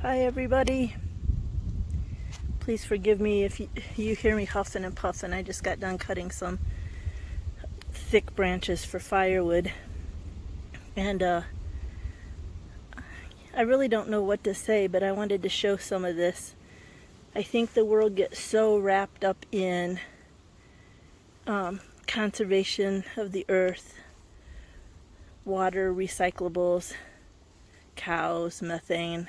Hi everybody. Please forgive me if you hear me huffing and puffing. I just got done cutting some thick branches for firewood. And I really don't know what to say, but I wanted to show some of this. I think the world gets so wrapped up in conservation of the earth, water, recyclables, cows, methane.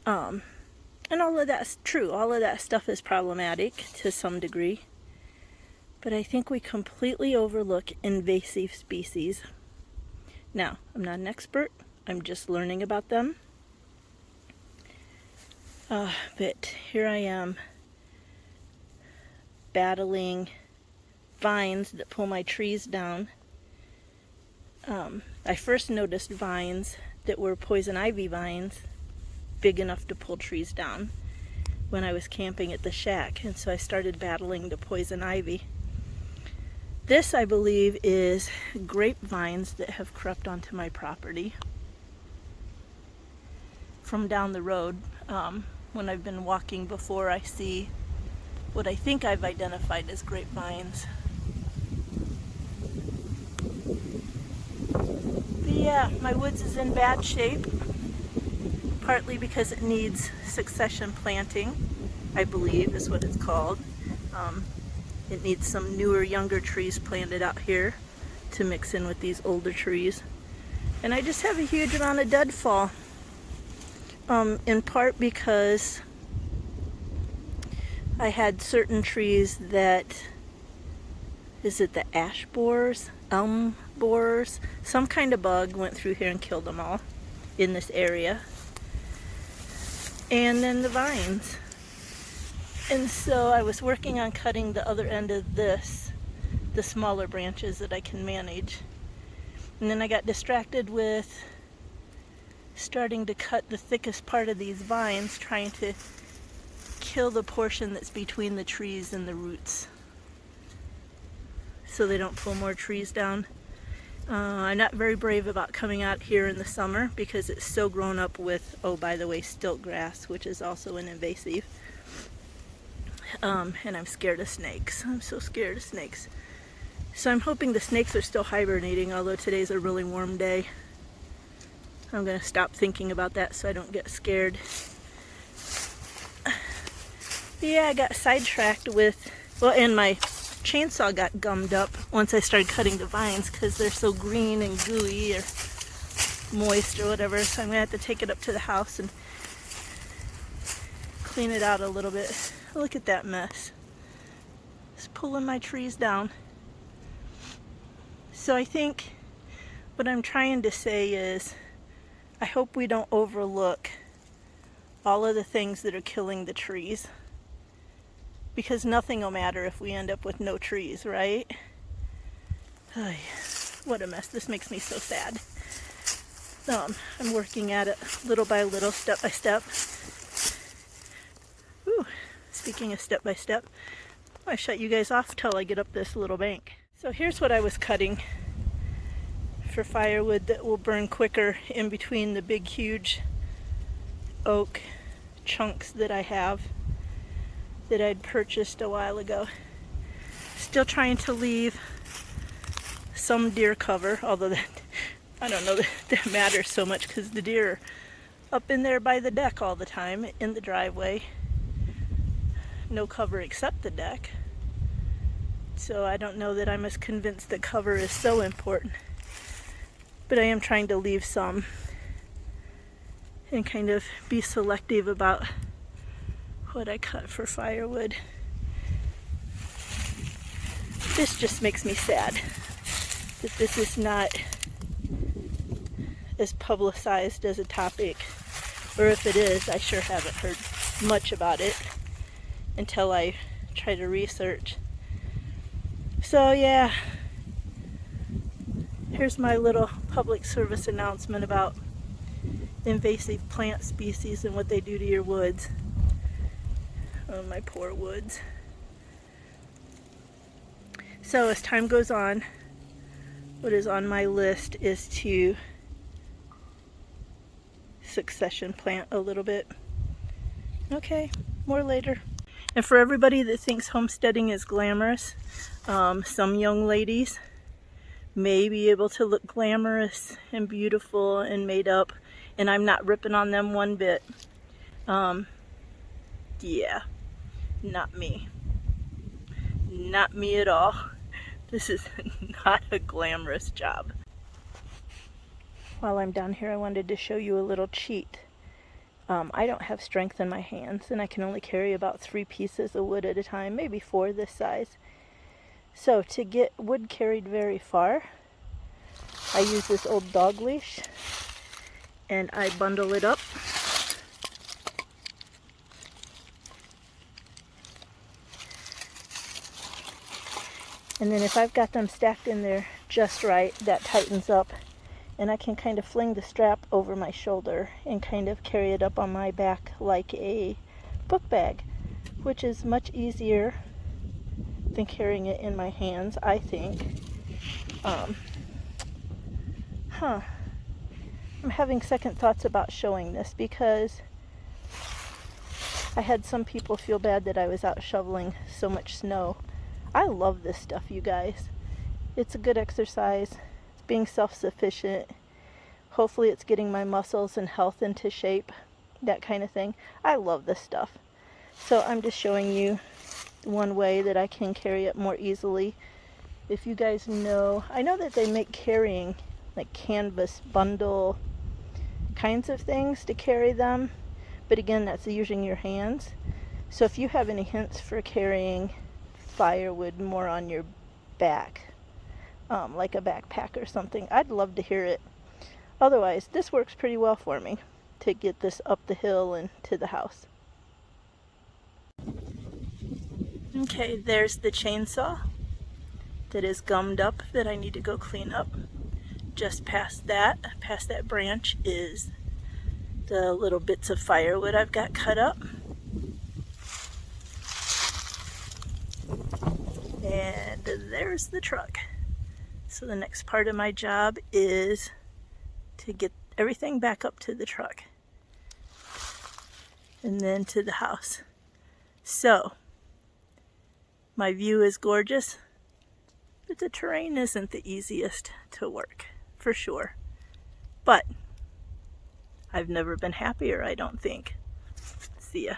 And all of that's true. All of that stuff is problematic to some degree. But I think we completely overlook invasive species. Now, I'm not an expert. I'm just learning about them. But here I am battling vines that pull my trees down. I first noticed vines that were poison ivy vines, big enough to pull trees down, when I was camping at the shack, and so I started battling the poison ivy. This, I believe, is grapevines that have crept onto my property from down the road. When I've been walking before, I see what I think I've identified as grapevines. But yeah, my woods is in bad shape. Partly because it needs succession planting, I believe is what it's called. It needs some newer, younger trees planted out here to mix in with these older trees. And I just have a huge amount of deadfall, in part because I had certain trees that, is it the ash borers, elm borers? Some kind of bug went through here and killed them all in this area. And then the vines. And so I was working on cutting the other end of this, the smaller branches that I can manage. And then I got distracted with starting to cut the thickest part of these vines, trying to kill the portion that's between the trees and the roots, so they don't pull more trees down. I'm not very brave about coming out here in the summer because it's so grown up with, oh, by the way, stilt grass, which is also an invasive. And I'm scared of snakes. I'm so scared of snakes. So I'm hoping the snakes are still hibernating, although today's a really warm day. I'm going to stop thinking about that so I don't get scared. But yeah, I got sidetracked with, well, and my chainsaw got gummed up once I started cutting the vines because they're so green and gooey or moist or whatever, so I'm gonna have to take it up to the house and clean it out a little bit. Look at that mess. It's pulling my trees down. So I think what I'm trying to say is I hope we don't overlook all of the things that are killing the trees, because nothing will matter if we end up with no trees, right? Ay, what a mess. This makes me so sad. I'm working at it little by little, step by step. Ooh, speaking of step by step, I shut you guys off till I get up this little bank. So here's what I was cutting for firewood that will burn quicker in between the big, huge oak chunks that I have, that I'd purchased a while ago. Still trying to leave some deer cover, although that, I don't know that matters so much because the deer are up in there by the deck all the time in the driveway. No cover except the deck. So I don't know that I'm as convinced that cover is so important. But I am trying to leave some and kind of be selective about what I cut for firewood. This just makes me sad that this is not as publicized as a topic, or if it is, I sure haven't heard much about it until I try to research. So yeah, here's my little public service announcement about invasive plant species and what they do to your woods. Oh, my poor woods. So as time goes on, what is on my list is to succession plant a little bit. Okay, more later. And for everybody that thinks homesteading is glamorous, some young ladies may be able to look glamorous and beautiful and made up, and I'm not ripping on them one bit. Yeah, not me. Not me at all. This is not a glamorous job. While I'm down here, I wanted to show you a little cheat. I don't have strength in my hands, and I can only carry about 3 pieces of wood at a time, maybe 4 this size. So to get wood carried very far, I use this old dog leash, and I bundle it up. And then if I've got them stacked in there just right, that tightens up, and I can kind of fling the strap over my shoulder and kind of carry it up on my back like a book bag, which is much easier than carrying it in my hands, I think. I'm having second thoughts about showing this because I had some people feel bad that I was out shoveling so much snow. I love this stuff, you guys. It's a good exercise. It's being self-sufficient. Hopefully it's getting my muscles and health into shape, that kind of thing. I love this stuff. So I'm just showing you one way that I can carry it more easily. If you guys know, I know that they make carrying like canvas bundle kinds of things to carry them, but again, that's using your hands. So if you have any hints for carrying firewood more on your back, like a backpack or something, I'd love to hear it. Otherwise, this works pretty well for me to get this up the hill and to the house. Okay, there's the chainsaw that is gummed up that I need to go clean up. Just past that branch, is the little bits of firewood I've got cut up. And there's the truck. So the next part of my job is to get everything back up to the truck and then to the house. So my view is gorgeous, but the terrain isn't the easiest to work, for sure. But I've never been happier, I don't think. See ya.